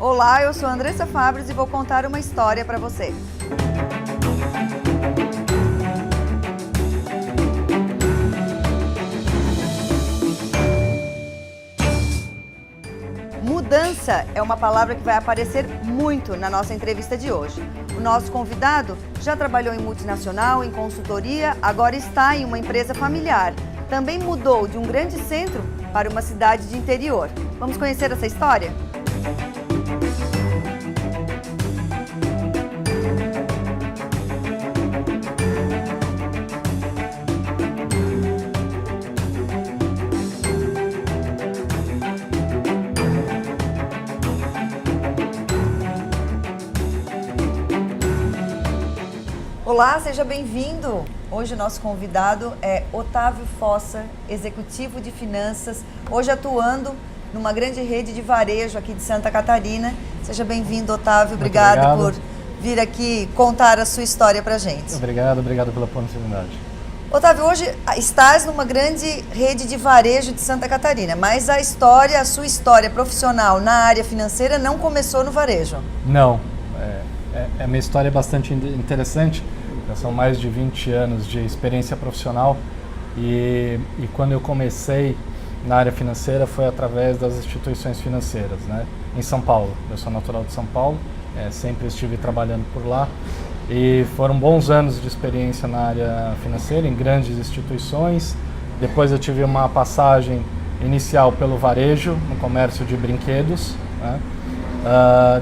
Olá, eu sou a Andressa Fabres e vou contar uma história para você. Mudança é uma palavra que vai aparecer muito na nossa entrevista de hoje. O nosso convidado já trabalhou em multinacional, em consultoria, agora está em uma empresa familiar. Também mudou de um grande centro para uma cidade de interior. Vamos conhecer essa história? Olá, seja bem-vindo! Hoje o nosso convidado é Otávio Fossa, executivo de finanças, hoje atuando numa grande rede de varejo aqui de Santa Catarina. Seja bem-vindo, Otávio. Obrigado por vir aqui contar a sua história pra gente. Obrigado pela oportunidade. Otávio, hoje estás numa grande rede de varejo de Santa Catarina, mas a sua história profissional na área financeira não começou no varejo. Não, a minha história é bastante interessante. São mais de 20 anos de experiência profissional e quando eu comecei na área financeira foi através das instituições financeiras, né? Em São Paulo. Eu sou natural de São Paulo, sempre estive trabalhando por lá e foram bons anos de experiência na área financeira, em grandes instituições. Depois eu tive uma passagem inicial pelo varejo, no comércio de brinquedos, né?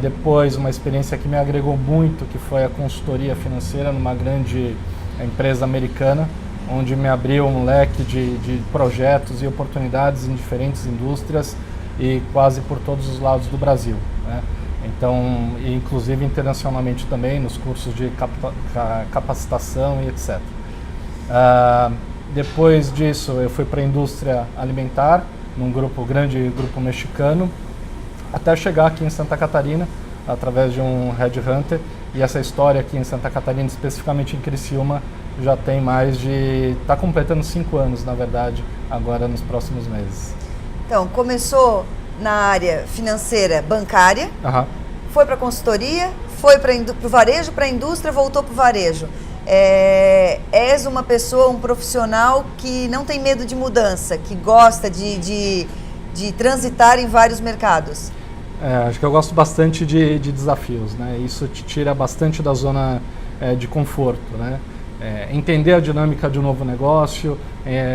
Depois uma experiência que me agregou muito, que foi a consultoria financeira numa grande empresa americana, onde me abriu um leque de projetos e oportunidades em diferentes indústrias e quase por todos os lados do Brasil, né? Então, inclusive internacionalmente também, nos cursos de capacitação e etc. Depois disso eu fui para a indústria alimentar, num grande grupo mexicano, até chegar aqui em Santa Catarina, através de um headhunter, e essa história aqui em Santa Catarina, especificamente em Criciúma, já tem está completando 5 anos, na verdade, agora nos próximos meses. Então, começou na área financeira bancária, foi para a consultoria, foi para o varejo, para a indústria, voltou para o varejo. És uma pessoa, um profissional que não tem medo de mudança, que gosta de transitar em vários mercados. Acho que eu gosto bastante de desafios, né? Isso te tira bastante da zona de conforto, né? Entender a dinâmica de um novo negócio,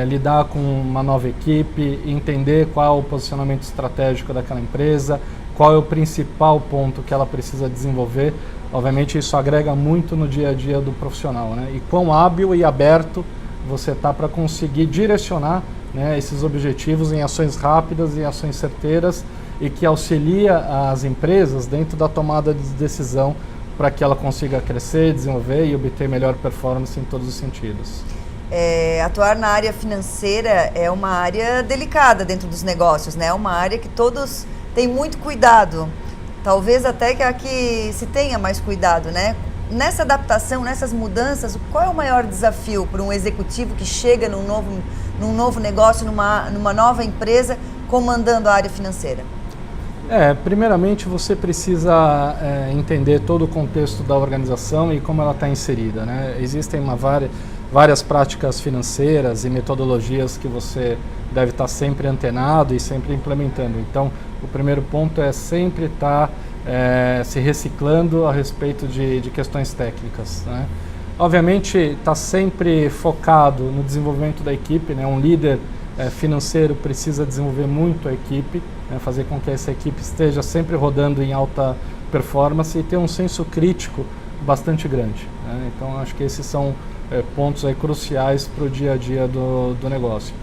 lidar com uma nova equipe, entender qual é o posicionamento estratégico daquela empresa, qual é o principal ponto que ela precisa desenvolver. Obviamente isso agrega muito no dia a dia do profissional, né? E quão hábil e aberto você está para conseguir direcionar, né, esses objetivos em ações rápidas e ações certeiras e que auxilia as empresas dentro da tomada de decisão para que ela consiga crescer, desenvolver e obter melhor performance em todos os sentidos. Atuar na área financeira é uma área delicada dentro dos negócios, né? É uma área que todos têm muito cuidado, talvez até que a que se tenha mais cuidado, né? Nessa adaptação, nessas mudanças, qual é o maior desafio para um executivo que chega num novo negócio, numa nova empresa, comandando a área financeira? Primeiramente você precisa entender todo o contexto da organização e como ela está inserida, né? Existem várias práticas financeiras e metodologias que você deve estar sempre antenado e sempre implementando. Então, o primeiro ponto é sempre estar se reciclando a respeito de questões técnicas, né? Obviamente, está sempre focado no desenvolvimento da equipe, né? Um líder financeiro precisa desenvolver muito a equipe, né? Fazer com que essa equipe esteja sempre rodando em alta performance e ter um senso crítico bastante grande, né? Então, acho que esses são pontos aí cruciais para o dia a dia do negócio.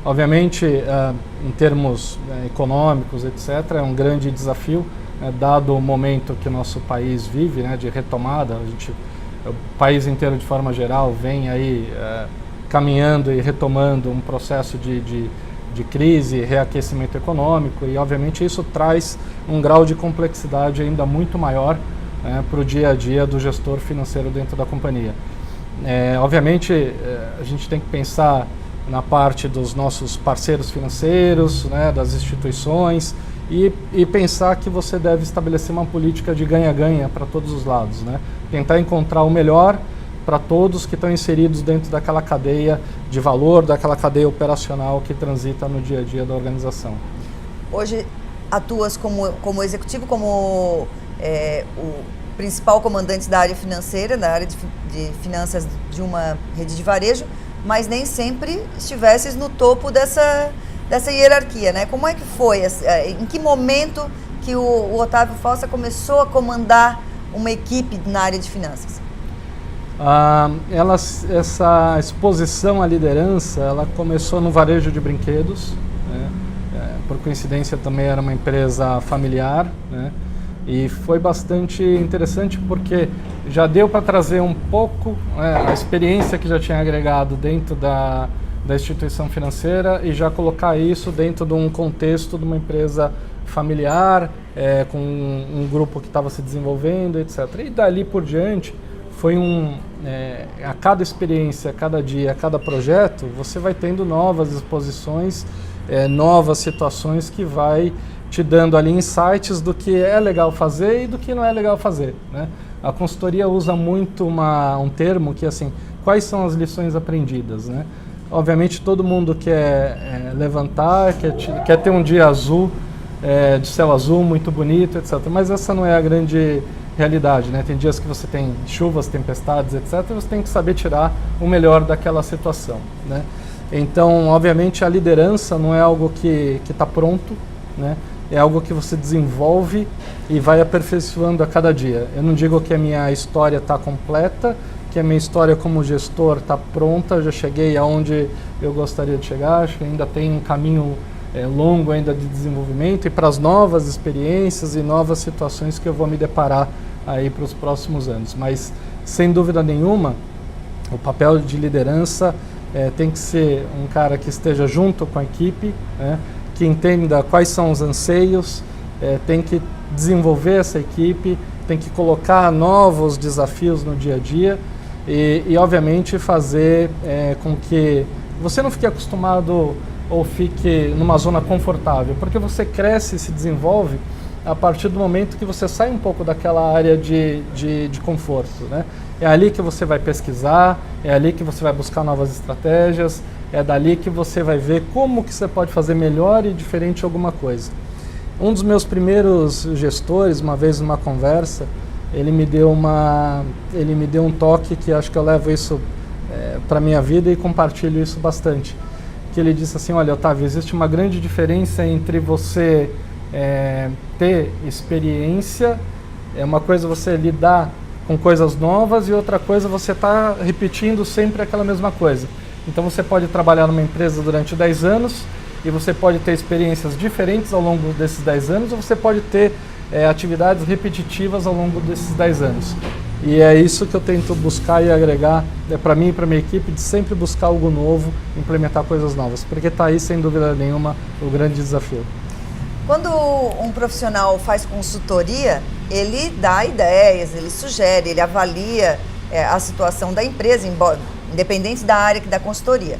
Obviamente, em termos econômicos, etc., é um grande desafio, dado o momento que o nosso país vive, né, de retomada. O país inteiro, de forma geral, vem aí caminhando e retomando um processo de crise, reaquecimento econômico, e obviamente isso traz um grau de complexidade ainda muito maior para o dia a dia do gestor financeiro dentro da companhia. Obviamente a gente tem que pensar na parte dos nossos parceiros financeiros, né, das instituições, e pensar que você deve estabelecer uma política de ganha-ganha para todos os lados, né? Tentar encontrar o melhor para todos que estão inseridos dentro daquela cadeia de valor, daquela cadeia operacional que transita no dia a dia da organização. Hoje atuas como executivo, como o principal comandante da área financeira, da área de finanças de uma rede de varejo, mas nem sempre estivesses no topo dessa hierarquia, né? Como é que foi? Em que momento que o Otávio Fossa começou a comandar uma equipe na área de finanças? Essa exposição à liderança, ela começou no varejo de brinquedos, né? Por coincidência também era uma empresa familiar, né? E foi bastante interessante porque já deu para trazer um pouco a experiência que já tinha agregado dentro da instituição financeira e já colocar isso dentro de um contexto de uma empresa familiar, com um grupo que estava se desenvolvendo, etc. E dali por diante foi a cada experiência, a cada dia, a cada projeto, você vai tendo novas exposições, novas situações que vai te dando ali insights do que é legal fazer e do que não é legal fazer, né? A consultoria usa muito um termo que assim, quais são as lições aprendidas, né? Obviamente todo mundo quer levantar, quer ter um dia azul, de céu azul, muito bonito, etc. Mas essa não é a grande realidade, né? Tem dias que você tem chuvas, tempestades, etc. E você tem que saber tirar o melhor daquela situação, né? Então, obviamente, a liderança não é algo que está pronto, né? É algo que você desenvolve e vai aperfeiçoando a cada dia. Eu não digo que a minha história está completa, que a minha história como gestor está pronta, já cheguei aonde eu gostaria de chegar, acho que ainda tem um caminho longo ainda de desenvolvimento e para as novas experiências e novas situações que eu vou me deparar aí para os próximos anos. Mas, sem dúvida nenhuma, o papel de liderança tem que ser um cara que esteja junto com a equipe, né? Que entenda quais são os anseios, tem que desenvolver essa equipe, tem que colocar novos desafios no dia a dia e obviamente, fazer com que você não fique acostumado ou fique numa zona confortável, porque você cresce e se desenvolve a partir do momento que você sai um pouco daquela área de conforto, né? É ali que você vai pesquisar, é ali que você vai buscar novas estratégias, é dali que você vai ver como que você pode fazer melhor e diferente alguma coisa. Um dos meus primeiros gestores, uma vez numa conversa, ele me deu um toque que acho que eu levo isso para a minha vida e compartilho isso bastante. Que ele disse assim, olha, Otávio, existe uma grande diferença entre você ter experiência, uma coisa você lidar com coisas novas e outra coisa você está repetindo sempre aquela mesma coisa. Então você pode trabalhar numa empresa durante 10 anos e você pode ter experiências diferentes ao longo desses 10 anos ou você pode ter atividades repetitivas ao longo desses 10 anos. E é isso que eu tento buscar e agregar para mim e para minha equipe, de sempre buscar algo novo, implementar coisas novas, porque está aí, sem dúvida nenhuma, o grande desafio. Quando um profissional faz consultoria, ele dá ideias, ele sugere, ele avalia a situação da empresa, independente da área que dá consultoria.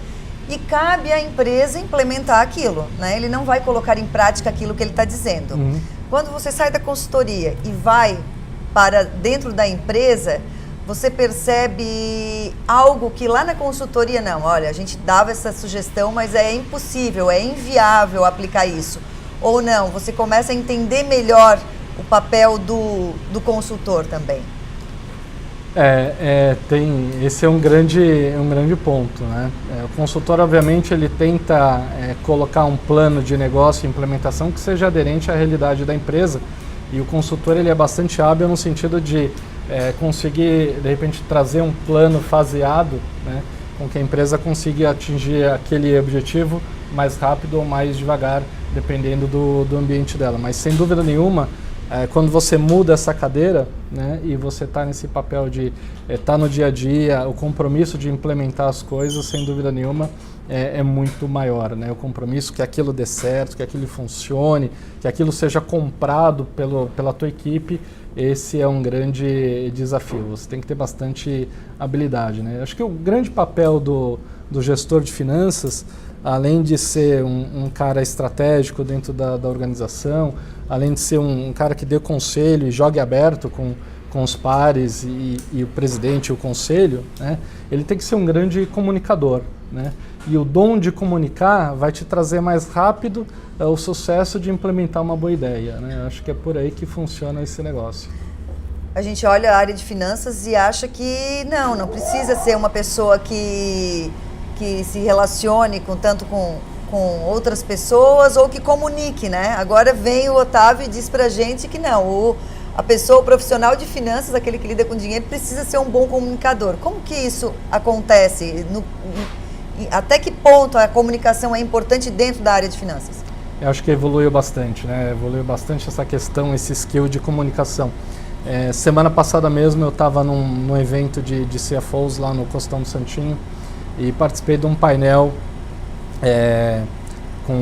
E cabe à empresa implementar aquilo, né? Ele não vai colocar em prática aquilo que ele está dizendo. Uhum. Quando você sai da consultoria e vai para dentro da empresa, você percebe algo que lá na consultoria não, olha, a gente dava essa sugestão, mas é impossível, é inviável aplicar isso. Ou não, você começa a entender melhor o papel do consultor também. Esse é um grande ponto, né? O consultor, obviamente, ele tenta colocar um plano de negócio e implementação que seja aderente à realidade da empresa. E o consultor, ele é bastante hábil no sentido de conseguir, de repente, trazer um plano faseado, né, com que a empresa consiga atingir aquele objetivo mais rápido ou mais devagar, dependendo do ambiente dela. Mas, sem dúvida nenhuma, quando você muda essa cadeira, né, e você está nesse papel de estar no dia a dia, o compromisso de implementar as coisas, sem dúvida nenhuma, é muito maior, né? O compromisso que aquilo dê certo, que aquilo funcione, que aquilo seja comprado pela tua equipe, esse é um grande desafio. Você tem que ter bastante habilidade, né? Acho que o grande papel do gestor de finanças além de ser um cara estratégico dentro da organização, além de ser um cara que dê conselho e jogue aberto com os pares e o presidente e o conselho, né, ele tem que ser um grande comunicador, né? E o dom de comunicar vai te trazer mais rápido o sucesso de implementar uma boa ideia, né? Acho que é por aí que funciona esse negócio. A gente olha a área de finanças e acha que não precisa ser uma pessoa que se relacione tanto com outras pessoas ou que comunique, né? Agora vem o Otávio e diz pra gente que não, a pessoa, o profissional de finanças, aquele que lida com dinheiro, precisa ser um bom comunicador. Como que isso acontece? Até que ponto a comunicação é importante dentro da área de finanças? Eu acho que evoluiu bastante, né? Evoluiu bastante essa questão, esse skill de comunicação. Semana passada mesmo eu estava num evento de CFOs lá no Costão do Santinho e participei de um painel com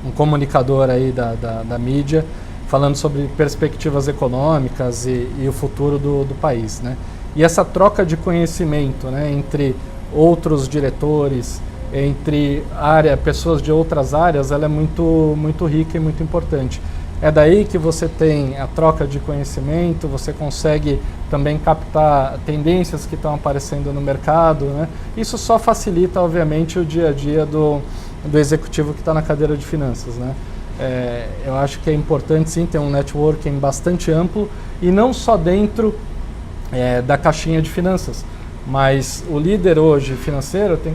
um comunicador aí da mídia, falando sobre perspectivas econômicas e o futuro do país, né? E essa troca de conhecimento, né, entre outros diretores, entre pessoas de outras áreas, ela é muito rica e muito importante. É daí que você tem a troca de conhecimento, você consegue também captar tendências que estão aparecendo no mercado, né? Isso só facilita, obviamente, o dia a dia do executivo que está na cadeira de finanças, né? Eu acho que é importante sim ter um networking bastante amplo e não só dentro da caixinha de finanças, mas o líder hoje financeiro tem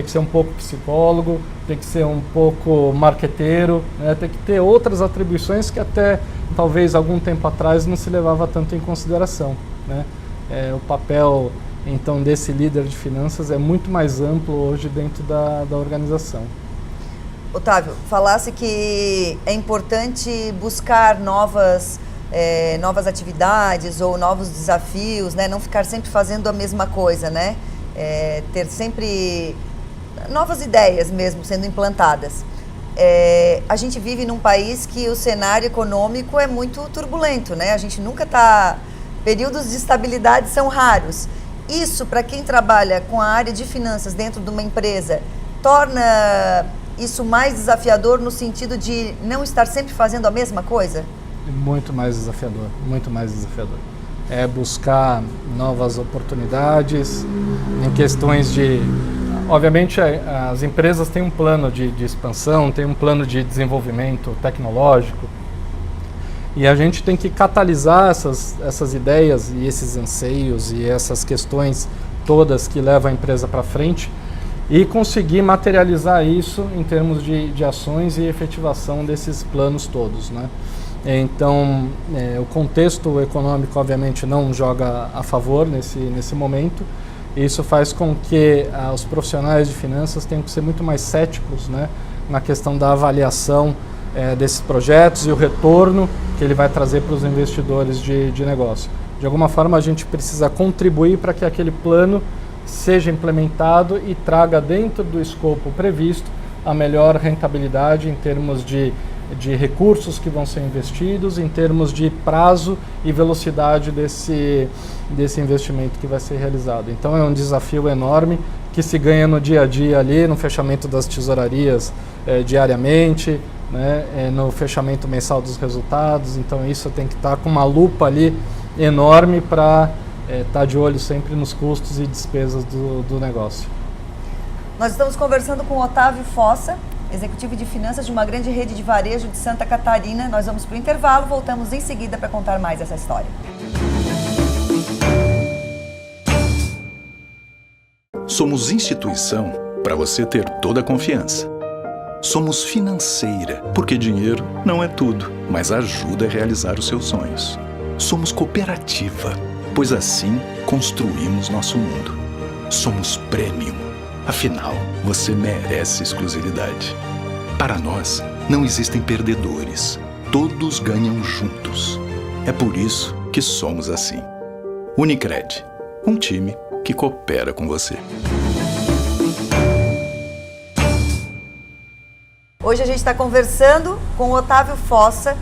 que ser um pouco psicólogo, tem que ser um pouco marqueteiro, né? Tem que ter outras atribuições que até talvez algum tempo atrás não se levava tanto em consideração, né? O papel então desse líder de finanças é muito mais amplo hoje dentro da organização. Otávio, falasse que é importante buscar novas atividades ou novos desafios, né? Não ficar sempre fazendo a mesma coisa, né? Ter sempre novas ideias mesmo sendo implantadas. A gente vive num país que o cenário econômico é muito turbulento, né? A gente nunca está... Períodos de estabilidade são raros. Isso, para quem trabalha com a área de finanças dentro de uma empresa, torna isso mais desafiador no sentido de não estar sempre fazendo a mesma coisa? Muito mais desafiador, muito mais desafiador. É buscar novas oportunidades em questões de... Obviamente, as empresas têm um plano de expansão, têm um plano de desenvolvimento tecnológico e a gente tem que catalisar essas ideias e esses anseios e essas questões todas que levam a empresa para frente e conseguir materializar isso em termos de ações e efetivação desses planos todos, né? Então, o contexto econômico, obviamente, não joga a favor nesse momento. Isso faz com que os profissionais de finanças tenham que ser muito mais céticos, né, na questão da avaliação desses projetos e o retorno que ele vai trazer para os investidores de negócio. De alguma forma, a gente precisa contribuir para que aquele plano seja implementado e traga dentro do escopo previsto a melhor rentabilidade em termos de recursos que vão ser investidos, em termos de prazo e velocidade desse investimento que vai ser realizado. Então é um desafio enorme que se ganha no dia a dia ali, no fechamento das tesourarias diariamente, né, no fechamento mensal dos resultados. Então isso tem que estar com uma lupa ali enorme para estar de olho sempre nos custos e despesas do negócio. Nós estamos conversando com o Otávio Fossa, executivo de finanças de uma grande rede de varejo de Santa Catarina. Nós vamos para o intervalo, voltamos em seguida para contar mais essa história. Somos instituição para você ter toda a confiança. Somos financeira, porque dinheiro não é tudo, mas ajuda a realizar os seus sonhos. Somos cooperativa, pois assim construímos nosso mundo. Somos premium, afinal, você merece exclusividade. Para nós, não existem perdedores, todos ganham juntos. É por isso que somos assim. Unicred, um time que coopera com você. Hoje a gente está conversando com o Otávio Fossa.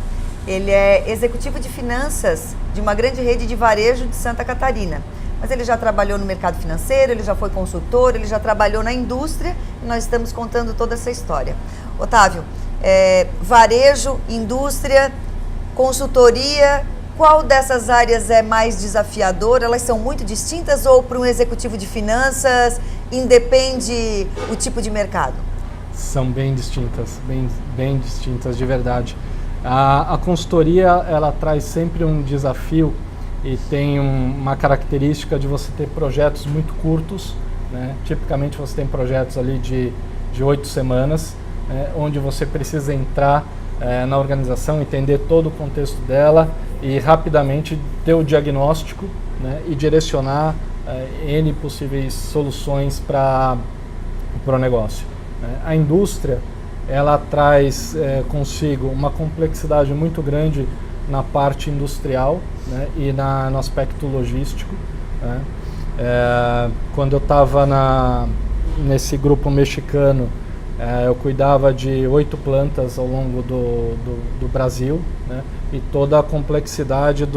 Ele é executivo de finanças de uma grande rede de varejo de Santa Catarina. Mas ele já trabalhou no mercado financeiro, ele já foi consultor, ele já trabalhou na indústria nós estamos contando toda essa história. Otávio, varejo, indústria, consultoria, qual dessas áreas é mais desafiadora? Elas são muito distintas ou para um executivo de finanças independe o tipo de mercado? São bem distintas, bem distintas de verdade. A consultoria, ela traz sempre um desafio e tem uma característica de você ter projetos muito curtos, né? Tipicamente você tem projetos ali de 8 semanas, onde você precisa entrar na organização, entender todo o contexto dela e rapidamente ter o diagnóstico, né? E direcionar N possíveis soluções para o negócio. A indústria, ela traz consigo uma complexidade muito grande na parte industrial, né, e no aspecto logístico, né. Quando eu estava nesse grupo mexicano, eu cuidava de 8 plantas ao longo do Brasil, né, e toda a complexidade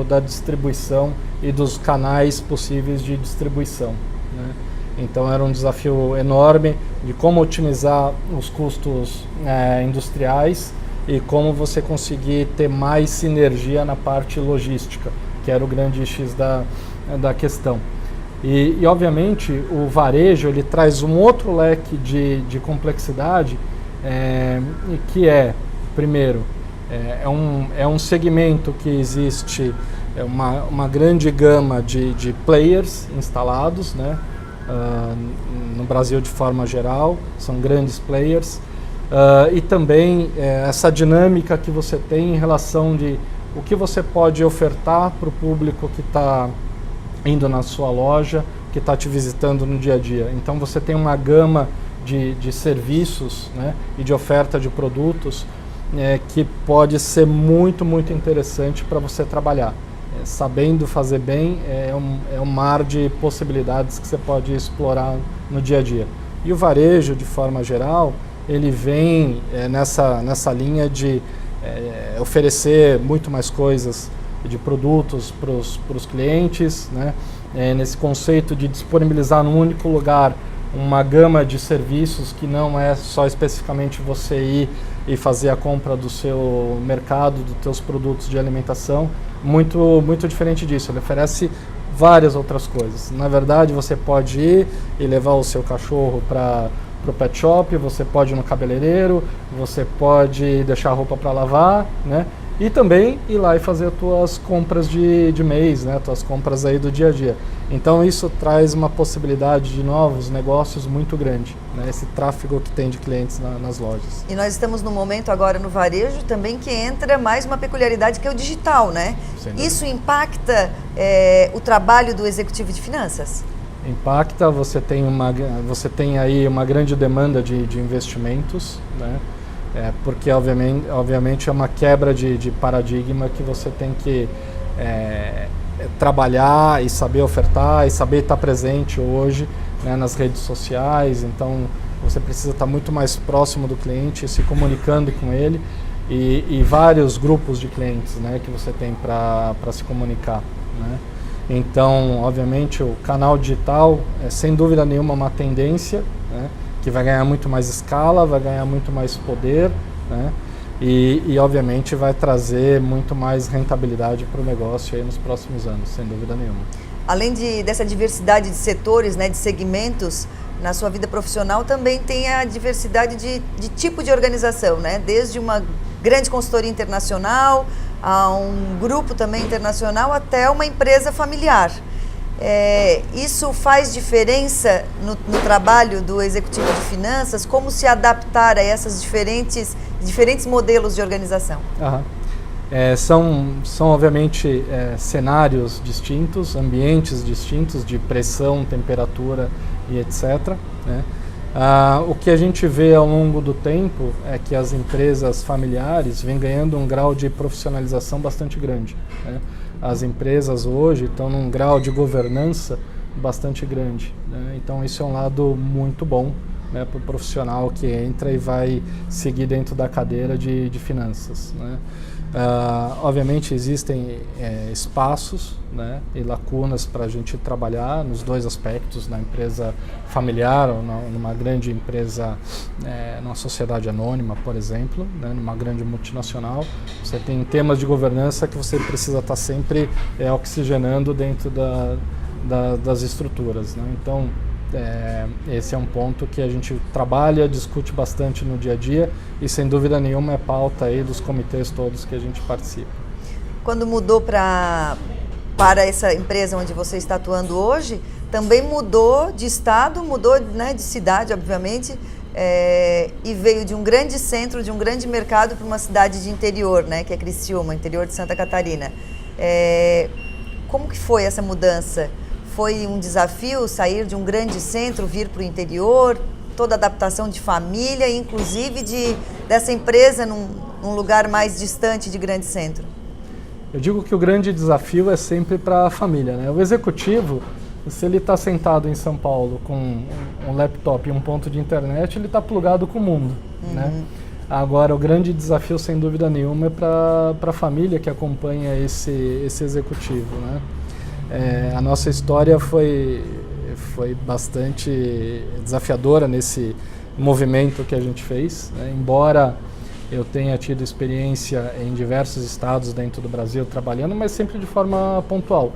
da distribuição e dos canais possíveis de distribuição, né. Então era um desafio enorme de como otimizar os custos industriais e como você conseguir ter mais sinergia na parte logística, que era o grande X da questão. E obviamente o varejo ele traz um outro leque de complexidade, que primeiro, é um segmento que existe uma grande gama de players instalados, né? No Brasil de forma geral, são grandes players, e também essa dinâmica que você tem em relação de o que você pode ofertar para o público que está indo na sua loja, que está te visitando no dia a dia. Então você tem uma gama de serviços, né, e de oferta de produtos que pode ser muito, muito interessante para você trabalhar. Sabendo fazer bem, é um mar de possibilidades que você pode explorar no dia a dia. E o varejo, de forma geral, ele vem nessa linha de oferecer muito mais coisas de produtos para os clientes, né? Nesse conceito de disponibilizar num único lugar uma gama de serviços que não é só especificamente você ir e fazer a compra do seu mercado, dos teus produtos de alimentação, muito, muito diferente disso. Ele oferece várias outras coisas. Na verdade, você pode ir e levar o seu cachorro para o pet shop, você pode ir no cabeleireiro, você pode deixar a roupa para lavar, né? E também ir lá e fazer as tuas compras de mês, né? Tuas compras aí do dia a dia. Então isso traz uma possibilidade de novos negócios muito grande, né? Esse tráfego que tem de clientes nas lojas. E nós estamos no momento agora no varejo também que entra mais uma peculiaridade que é o digital, né? Isso impacta o trabalho do executivo de finanças? Impacta, você tem aí uma grande demanda de investimentos, né? Porque obviamente é uma quebra de paradigma que você tem que trabalhar e saber ofertar e saber estar presente hoje, né, nas redes sociais. Então você precisa estar muito mais próximo do cliente, se comunicando com ele e vários grupos de clientes, né, que você tem para se comunicar, né? Então, obviamente, o canal digital é sem dúvida nenhuma uma tendência, né, que vai ganhar muito mais escala, vai ganhar muito mais poder, né, e obviamente vai trazer muito mais rentabilidade para o negócio aí nos próximos anos, sem dúvida nenhuma. Além dessa diversidade de setores, né, de segmentos, na sua vida profissional também tem a diversidade de tipo de organização, né? Desde uma grande consultoria internacional, a um grupo também internacional, até uma empresa familiar. Isso faz diferença no trabalho do executivo de finanças? Como se adaptar a esses diferentes modelos de organização? São obviamente cenários distintos, ambientes distintos de pressão, temperatura e etc., né? O que a gente vê ao longo do tempo é que as empresas familiares vêm ganhando um grau de profissionalização bastante grande, né? As empresas hoje estão num grau de governança bastante grande, né? Então isso é um lado muito bom, né, para o profissional que entra e vai seguir dentro da cadeira de finanças, né? Obviamente existem espaços, né, e lacunas para a gente trabalhar nos dois aspectos, na empresa familiar ou numa grande empresa, numa sociedade anônima, por exemplo, né, numa grande multinacional. Você tem temas de governança que você precisa estar sempre oxigenando dentro das estruturas, né? Então, esse é um ponto que a gente trabalha, discute bastante no dia a dia e sem dúvida nenhuma é pauta aí dos comitês todos que a gente participa. Quando mudou para essa empresa onde você está atuando hoje, também mudou de estado, mudou, né, de cidade, obviamente, e veio de um grande centro, de um grande mercado para uma cidade de interior, né, que é Criciúma, interior de Santa Catarina. Como que foi essa mudança? Foi um desafio sair de um grande centro, vir para o interior, toda a adaptação de família, inclusive dessa empresa num lugar mais distante de grande centro? Eu digo que o grande desafio é sempre para a família, né? O executivo, se ele está sentado em São Paulo com um laptop e um ponto de internet, ele está plugado com o mundo, né? Agora, o grande desafio, sem dúvida nenhuma, é para a família que acompanha esse executivo, né? A nossa história foi bastante desafiadora nesse movimento que a gente fez, né? Embora eu tenha tido experiência em diversos estados dentro do Brasil trabalhando, mas sempre de forma pontual.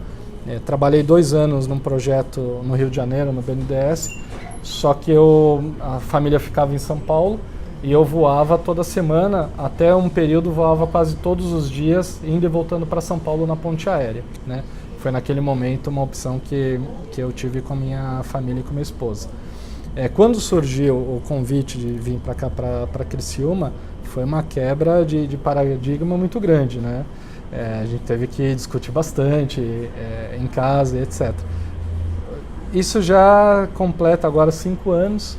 Trabalhei 2 anos num projeto no Rio de Janeiro, no BNDES, só que a família ficava em São Paulo e eu voava toda semana, até um período voava quase todos os dias, indo e voltando para São Paulo na ponte aérea, né? Foi naquele momento uma opção que eu tive com a minha família e com a minha esposa. Quando surgiu o convite de vir para cá, para Criciúma, foi uma quebra de paradigma muito grande, né? A gente teve que discutir bastante em casa, etc. Isso já completa agora 5 anos.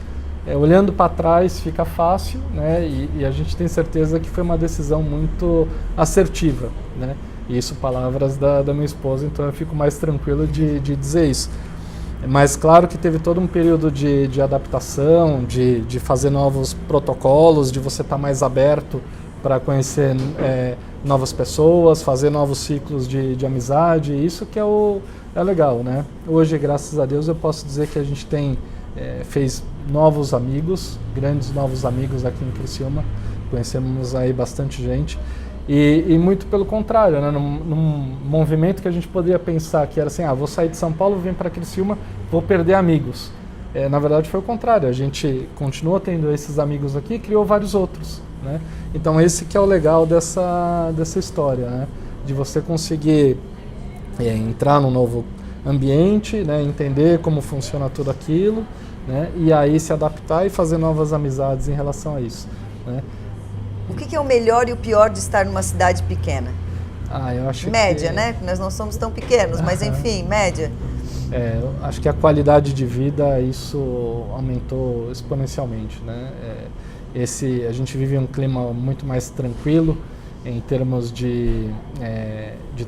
Olhando para trás fica fácil, né? E a gente tem certeza que foi uma decisão muito assertiva, né? Isso, palavras da minha esposa, então eu fico mais tranquilo de dizer isso. Mas claro que teve todo um período de adaptação, de fazer novos protocolos, de você estar mais aberto para conhecer novas pessoas, fazer novos ciclos de amizade, isso que é legal, né? Hoje, graças a Deus, eu posso dizer que a gente fez novos amigos, grandes novos amigos aqui em Criciúma, conhecemos aí bastante gente. E muito pelo contrário, né? Num movimento que a gente poderia pensar que era assim, vou sair de São Paulo, vim para Criciúma, vou perder amigos. Na verdade foi o contrário, a gente continuou tendo esses amigos aqui e criou vários outros, né? Então esse que é o legal dessa história, né? De você conseguir entrar num novo ambiente, né? Entender como funciona tudo aquilo, né? E aí se adaptar e fazer novas amizades em relação a isso, né? O que é o melhor e o pior de estar numa cidade pequena? Eu acho média, né? Nós não somos tão pequenos, mas enfim, média. Eu acho que a qualidade de vida, isso aumentou exponencialmente, né? A gente vive um clima muito mais tranquilo em termos de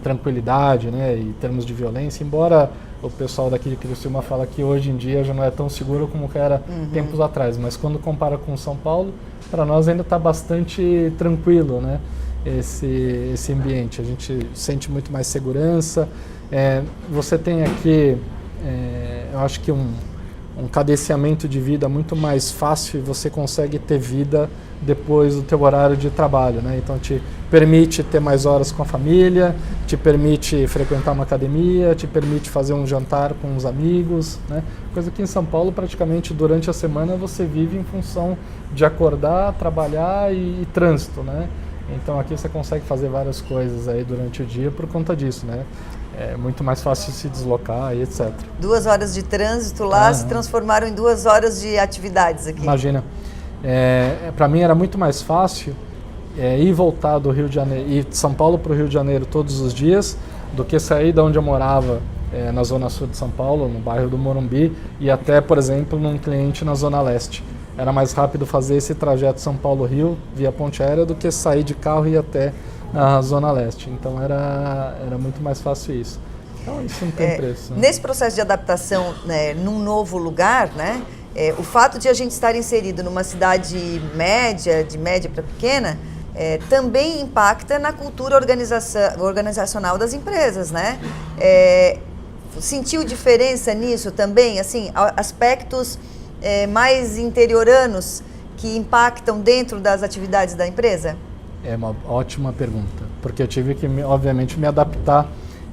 tranquilidade, né? Em termos de violência, embora o pessoal daqui de Criciúma fala que hoje em dia já não é tão seguro como que era tempos atrás, mas quando compara com São Paulo, para nós ainda está bastante tranquilo, né? Esse ambiente, a gente sente muito mais segurança. Você tem aqui, eu acho que um cadenciamento de vida muito mais fácil e você consegue ter vida depois do teu horário de trabalho, né? Então te permite ter mais horas com a família, te permite frequentar uma academia, te permite fazer um jantar com os amigos, né? Coisa que em São Paulo praticamente durante a semana você vive em função de acordar, trabalhar e trânsito, né? Então aqui você consegue fazer várias coisas aí durante o dia por conta disso, né? É muito mais fácil se deslocar e etc. 2 horas de trânsito lá se transformaram em 2 horas de atividades aqui. Imagina. Para mim era muito mais fácil ir e voltar do Rio de Janeiro, ir de São Paulo para o Rio de Janeiro todos os dias, do que sair de onde eu morava na zona sul de São Paulo, no bairro do Morumbi, e até, por exemplo, num cliente na zona leste. Era mais rápido fazer esse trajeto São Paulo-Rio via ponte aérea do que sair de carro e ir até a zona leste. Então era muito mais fácil isso. Então isso não tem preço, né? Nesse processo de adaptação, né, num novo lugar, né, o fato de a gente estar inserido numa cidade média, de média para pequena, também impacta na cultura organizacional das empresas, né? Sentiu diferença nisso também, assim, aspectos mais interioranos que impactam dentro das atividades da empresa? É uma ótima pergunta, porque eu tive que, obviamente, me adaptar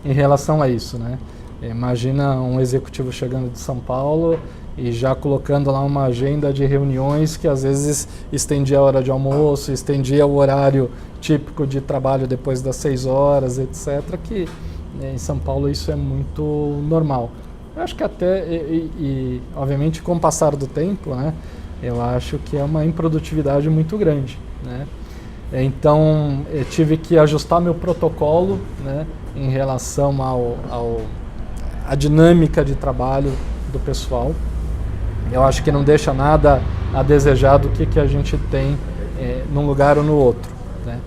em relação a isso, né? Imagina um executivo chegando de São Paulo e já colocando lá uma agenda de reuniões que às vezes estendia a hora de almoço, estendia o horário típico de trabalho depois das 6 horas, etc., que em São Paulo isso é muito normal. Eu acho que até, obviamente com o passar do tempo, né, eu acho que é uma improdutividade muito grande, né? Então eu tive que ajustar meu protocolo, né, em relação à dinâmica de trabalho do pessoal. Eu acho que não deixa nada a desejar do que a gente tem num lugar ou no outro, né?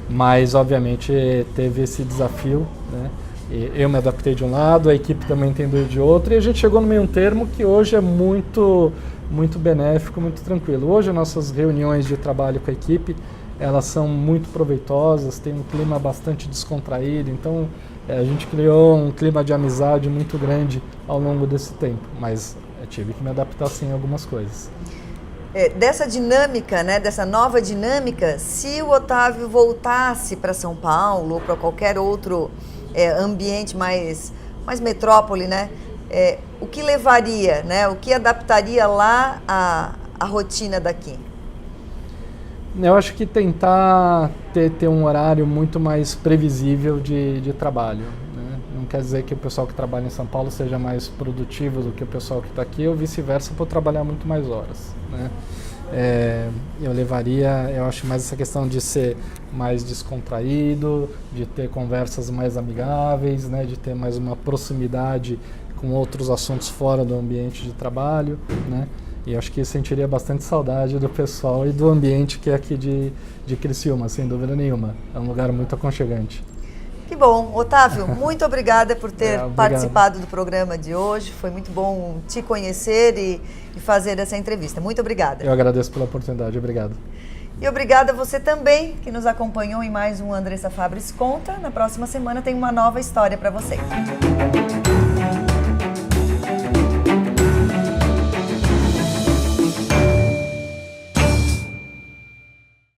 Mas, obviamente, teve esse desafio, né? E eu me adaptei de um lado, a equipe também entendeu de outro, e a gente chegou no meio termo que hoje é muito benéfico, muito tranquilo. Hoje, nossas reuniões de trabalho com a equipe, elas são muito proveitosas, tem um clima bastante descontraído, então a gente criou um clima de amizade muito grande ao longo desse tempo, mas eu tive que me adaptar sim a algumas coisas. Dessa dinâmica, né, dessa nova dinâmica, se o Otávio voltasse para São Paulo ou para qualquer outro ambiente mais metrópole, né, o que levaria, né, o que adaptaria lá a rotina daqui? Eu acho que tentar ter um horário muito mais previsível de trabalho, né? Não quer dizer que o pessoal que trabalha em São Paulo seja mais produtivo do que o pessoal que está aqui, ou vice-versa, por trabalhar muito mais horas, né? Eu acho mais essa questão de ser mais descontraído, de ter conversas mais amigáveis, né? De ter mais uma proximidade com outros assuntos fora do ambiente de trabalho, né? E acho que sentiria bastante saudade do pessoal e do ambiente que é aqui de Criciúma, sem dúvida nenhuma. É um lugar muito aconchegante. Que bom. Otávio, muito obrigada por ter participado do programa de hoje. Foi muito bom te conhecer e fazer essa entrevista. Muito obrigada. Eu agradeço pela oportunidade. Obrigado. E obrigada a você também que nos acompanhou em mais um Andressa Fabris Conta. Na próxima semana tem uma nova história para você.